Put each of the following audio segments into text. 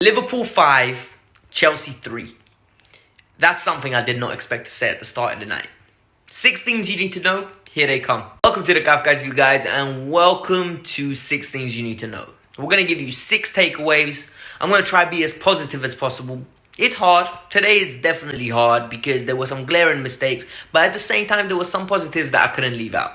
Liverpool 5, Chelsea 3. That's something I did not expect to say at the start of the night. 6 things you need to know, here they come. Welcome to the Guys, you guys, and welcome to 6 things you need to know. We're going to give you 6 takeaways. I'm going to try to be as positive as possible. It's hard. Today it's definitely hard because there were some glaring mistakes, but at the same time there were some positives that I couldn't leave out.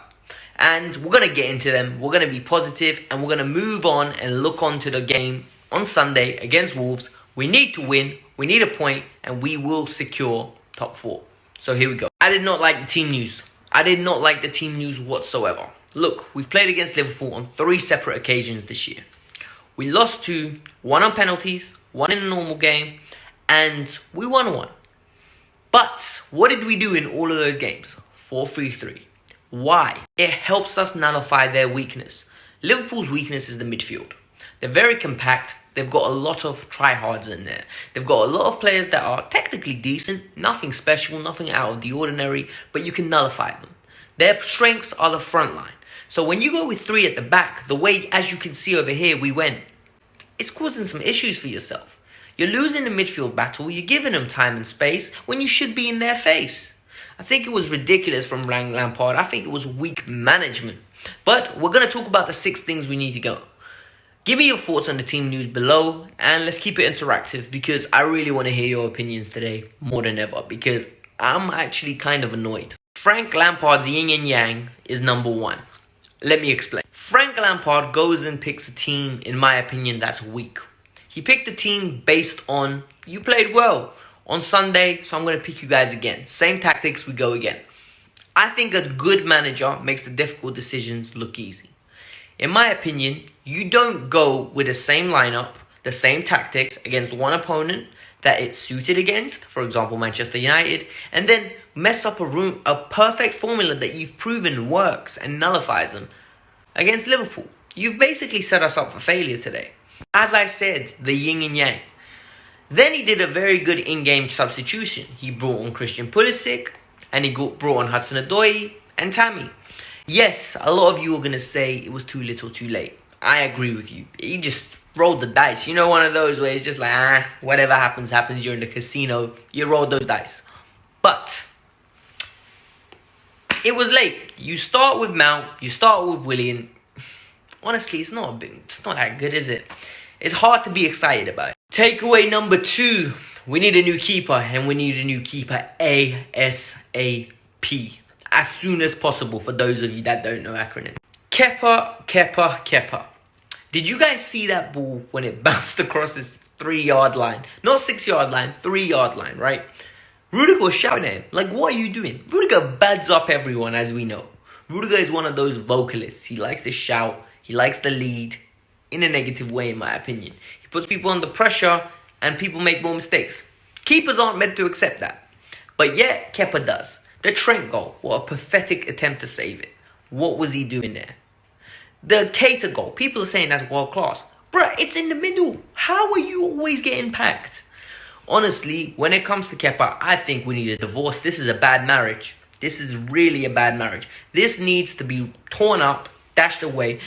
And we're going to get into them. We're going to be positive and we're going to move on and look on to the game on Sunday against Wolves. We need to win, we need a point, and we will secure top 4. So here we go. I did not like the team news. I did not like the team news whatsoever. Look, we've played against Liverpool on 3 separate occasions this year. We lost 2, 1 on penalties, 1 in a normal game, and we won 1. But what did we do in all of those games? 4-3-3. Why? It helps us nullify their weakness. Liverpool's weakness is the midfield. They're very compact. They've got a lot of tryhards in there. They've got a lot of players that are technically decent, nothing special, nothing out of the ordinary, but you can nullify them. Their strengths are the front line. So when you go with 3 at the back, the way, as you can see over here, we went, it's causing some issues for yourself. You're losing the midfield battle. You're giving them time and space when you should be in their face. I think it was ridiculous from Lampard. I think it was weak management. But we're going to talk about the 6 things we need to go. Give me your thoughts on the team news below, and let's keep it interactive because I really want to hear your opinions today more than ever because I'm actually kind of annoyed. Frank Lampard's yin and yang is number 1. Let me explain. Frank Lampard goes and picks a team, in my opinion, that's weak. He picked a team based on, you played well on Sunday, so I'm going to pick you guys again. Same tactics, we go again. I think a good manager makes the difficult decisions look easy. In my opinion, you don't go with the same lineup, the same tactics against one opponent that it's suited against, for example, Manchester United, and then mess up a perfect formula that you've proven works and nullifies them against Liverpool. You've basically set us up for failure today. As I said, the yin and yang. Then he did a very good in-game substitution. He brought on Christian Pulisic, and he brought on Hudson-Odoi and Tammy. Yes, a lot of you are going to say it was too little too late. I agree with you. He just rolled the dice. You know, one of those where it's just like, whatever happens, happens. You're in the casino. You roll those dice. But it was late. You start with Mount. You start with Willian. Honestly, it's not that good, is it? It's hard to be excited about it. Takeaway number 2. We need a new keeper. And we need a new keeper ASAP. As soon as possible, for those of you that don't know acronym. Kepa. Did you guys see that ball when it bounced across his 3-yard line? Not 6-yard line, 3-yard line, right? Rudiger was shouting at him. Like, what are you doing? Rudiger bads up everyone, as we know. Rudiger is one of those vocalists. He likes to shout. He likes to lead in a negative way, in my opinion. He puts people under pressure and people make more mistakes. Keepers aren't meant to accept that. But yet, Kepa does. The Trent goal, what a pathetic attempt to save it. What was he doing there? The Keita goal, people are saying that's world class. Bruh, it's in the middle. How are you always getting packed? Honestly, when it comes to Kepa, I think we need a divorce. This is a bad marriage. This is really a bad marriage. This needs to be torn up, dashed away.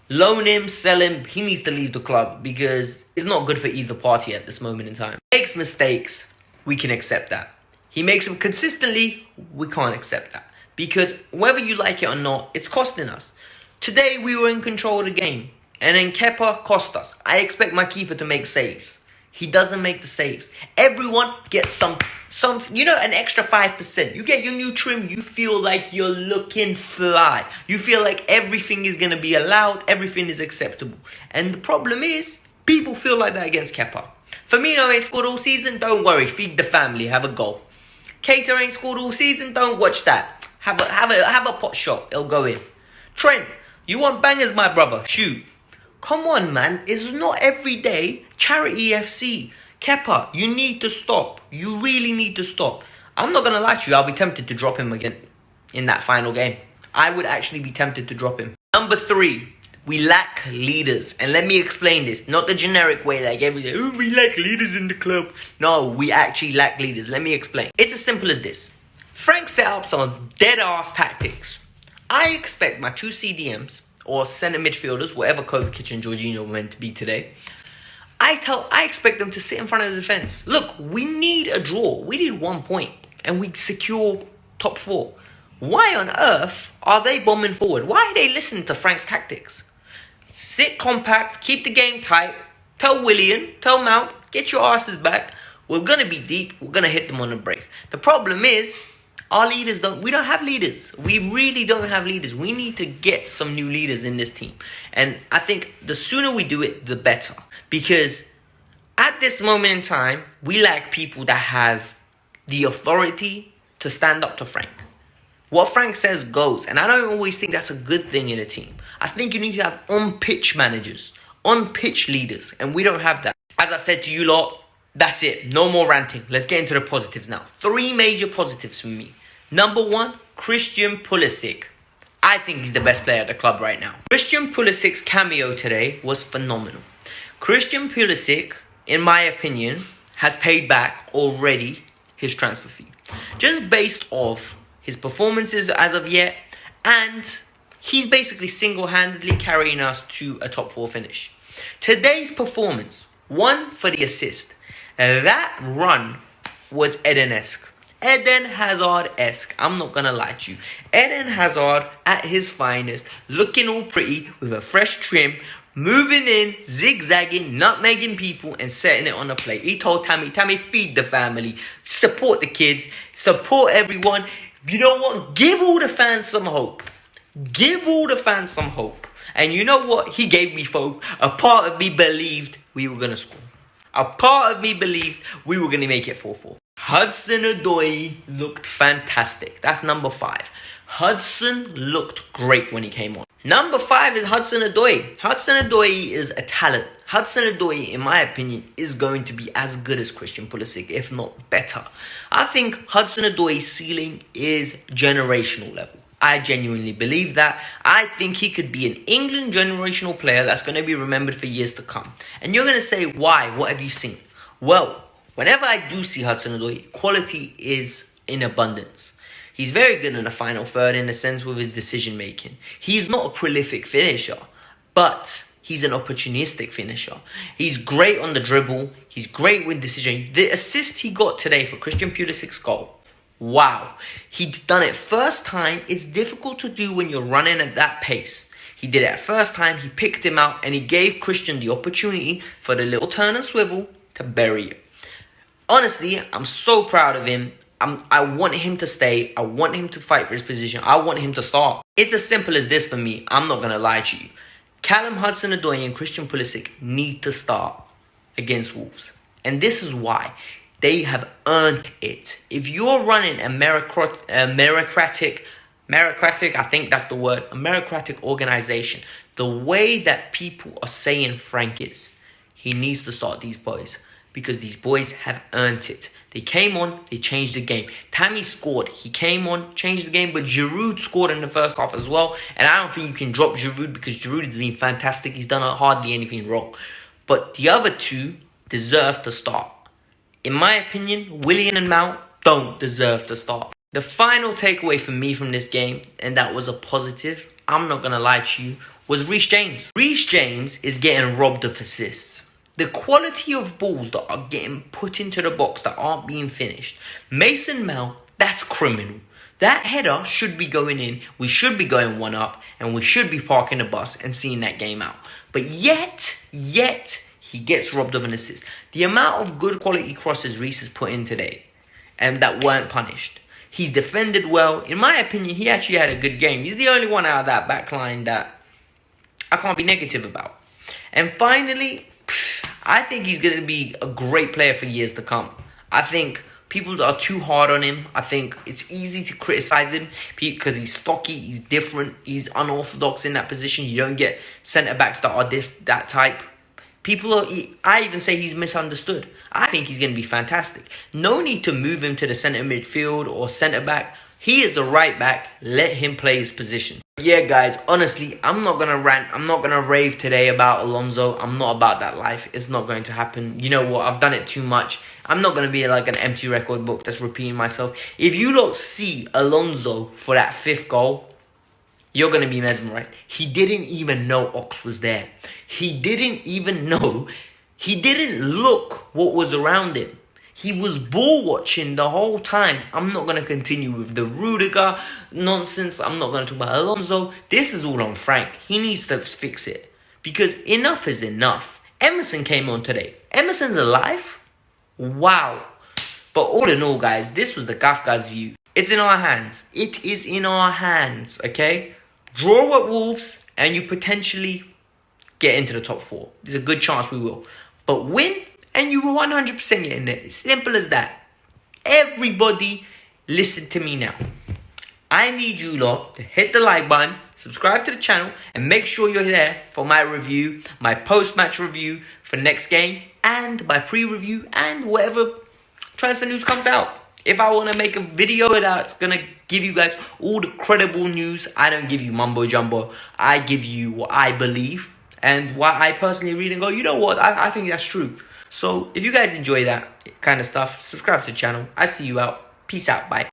Loan him, sell him. He needs to leave the club because it's not good for either party at this moment in time. Makes mistakes, we can accept that. He makes them consistently, we can't accept that. Because whether you like it or not, it's costing us. Today, we were in control of the game. And then Kepa cost us. I expect my keeper to make saves. He doesn't make the saves. Everyone gets some, an extra 5%. You get your new trim, you feel like you're looking fly. You feel like everything is going to be allowed, everything is acceptable. And the problem is, people feel like that against Kepa. Firmino ain't scored all season, don't worry, feed the family, have a goal. Keita ain't scored all season, don't watch that. Have a pot shot, it'll go in. Trent, you want bangers, my brother, shoot. Come on, man, it's not every day charity FC. Kepa, you need to stop. You really need to stop. I'm not going to lie to you, I'll be tempted to drop him again in that final game. I would actually be tempted to drop him. Number 3, we lack leaders. And let me explain this. Not the generic way like everybody, oh, we lack leaders in the club. No, we actually lack leaders. Let me explain. It's as simple as this. Frank set up some dead-ass tactics. I expect my 2 CDMs, or centre midfielders, whatever Kovacic and Jorginho were meant to be today, I expect them to sit in front of the defense. Look, we need a draw. We need 1 point, and we secure top 4. Why on earth are they bombing forward? Why are they listening to Frank's tactics? Sit compact, keep the game tight. Tell Willian, tell Mount, get your asses back. We're gonna be deep. We're gonna hit them on the break. The problem is, we don't have leaders. We really don't have leaders. We need to get some new leaders in this team. And I think the sooner we do it, the better. Because at this moment in time, we lack people that have the authority to stand up to Frank. What Frank says goes. And I don't always think that's a good thing in a team. I think you need to have on-pitch managers, on-pitch leaders. And we don't have that. As I said to you lot, that's it. No more ranting. Let's get into the positives now. 3 major positives for me. Number 1, Christian Pulisic. I think he's the best player at the club right now. Christian Pulisic's cameo today was phenomenal. Christian Pulisic, in my opinion, has paid back already his transfer fee. Just based off his performances as of yet, and he's basically single-handedly carrying us to a top 4 finish. Today's performance, 1 for the assist. That run was Eden-esque. Eden Hazard-esque. I'm not gonna lie to you. Eden Hazard at his finest, looking all pretty with a fresh trim, moving in, zigzagging, nutmegging people and setting it on the plate. He told Tammy, feed the family, support the kids, support everyone. You know what? Give all the fans some hope. Give all the fans some hope. And you know what? He gave me hope. A part of me believed we were gonna score. A part of me believed we were going to make it 4-4. Hudson-Odoi looked fantastic. That's number 5. Hudson looked great when he came on. Number 5 is Hudson-Odoi. Hudson-Odoi is a talent. Hudson-Odoi, in my opinion, is going to be as good as Christian Pulisic, if not better. I think Hudson-Odoi's ceiling is generational level. I genuinely believe that. I think he could be an England generational player that's going to be remembered for years to come. And you're going to say, why? What have you seen? Well, whenever I do see Hudson-Odoi, quality is in abundance. He's very good in the final third in a sense with his decision making. He's not a prolific finisher, but he's an opportunistic finisher. He's great on the dribble. He's great with decision. The assist he got today for Christian Pulisic's goal. Wow, he'd done it first time. It's difficult to do when you're running at that pace. He did it at first time, he picked him out, and he gave Christian the opportunity for the little turn and swivel to bury it. Honestly, I'm so proud of him. I want him to stay. I want him to fight for his position. I want him to start. It's as simple as this for me. I'm not going to lie to you. Callum Hudson-Odoi and Christian Pulisic need to start against Wolves. And this is why. They have earned it. If you're running a meritocratic, I think that's the word, a meritocratic organization, the way that people are saying Frank is, he needs to start these boys because these boys have earned it. They came on, they changed the game. Tammy scored. He came on, changed the game, but Giroud scored in the first half as well. And I don't think you can drop Giroud because Giroud has been fantastic. He's done hardly anything wrong. But the other 2 deserve to start. In my opinion, Willian and Mount don't deserve to start. The final takeaway for me from this game, and that was a positive, I'm not going to lie to you, was Reece James. Reece James is getting robbed of assists. The quality of balls that are getting put into the box that aren't being finished. Mason Mount, that's criminal. That header should be going in, we should be going 1 up, and we should be parking the bus and seeing that game out. But yet, he gets robbed of an assist. The amount of good quality crosses Reece has put in today and that weren't punished. He's defended well. In my opinion, he actually had a good game. He's the only one out of that back line that I can't be negative about. And finally, I think he's going to be a great player for years to come. I think people are too hard on him. I think it's easy to criticize him because he's stocky, he's different, he's unorthodox in that position. You don't get centre-backs that are that type. I even say he's misunderstood. I think he's going to be fantastic. No need to move him to the centre midfield or centre back. He is the right back. Let him play his position. Yeah, guys, honestly, I'm not going to rant. I'm not going to rave today about Alonso. I'm not about that life. It's not going to happen. You know what? I've done it too much. I'm not going to be like an empty record book that's repeating myself. If you lot see Alonso for that 5th goal, you're going to be mesmerized. He didn't even know Ox was there. He didn't even know He didn't look what was around him. He was ball watching the whole time. I'm not going to continue with the Rudiger nonsense. I'm not going to talk about Alonso. This is all on Frank. He needs to fix it. Because enough is enough. Emerson came on today. Emerson's alive? Wow. But all in all, guys, this was the Gafga's view. It's in our hands. It is in our hands, okay? Draw at Wolves and you potentially get into the top 4. There's a good chance we will. But win and you will 100% get in there. It's simple as that. Everybody, listen to me now. I need you lot to hit the like button, subscribe to the channel, and make sure you're there for my review, my post-match review for next game, and my pre-review, and whatever transfer news comes out. If I want to make a video that's going to give you guys all the credible news, I don't give you mumbo jumbo. I give you what I believe and what I personally read and go, you know what, I think that's true. So if you guys enjoy that kind of stuff, subscribe to the channel. I see you out. Peace out. Bye.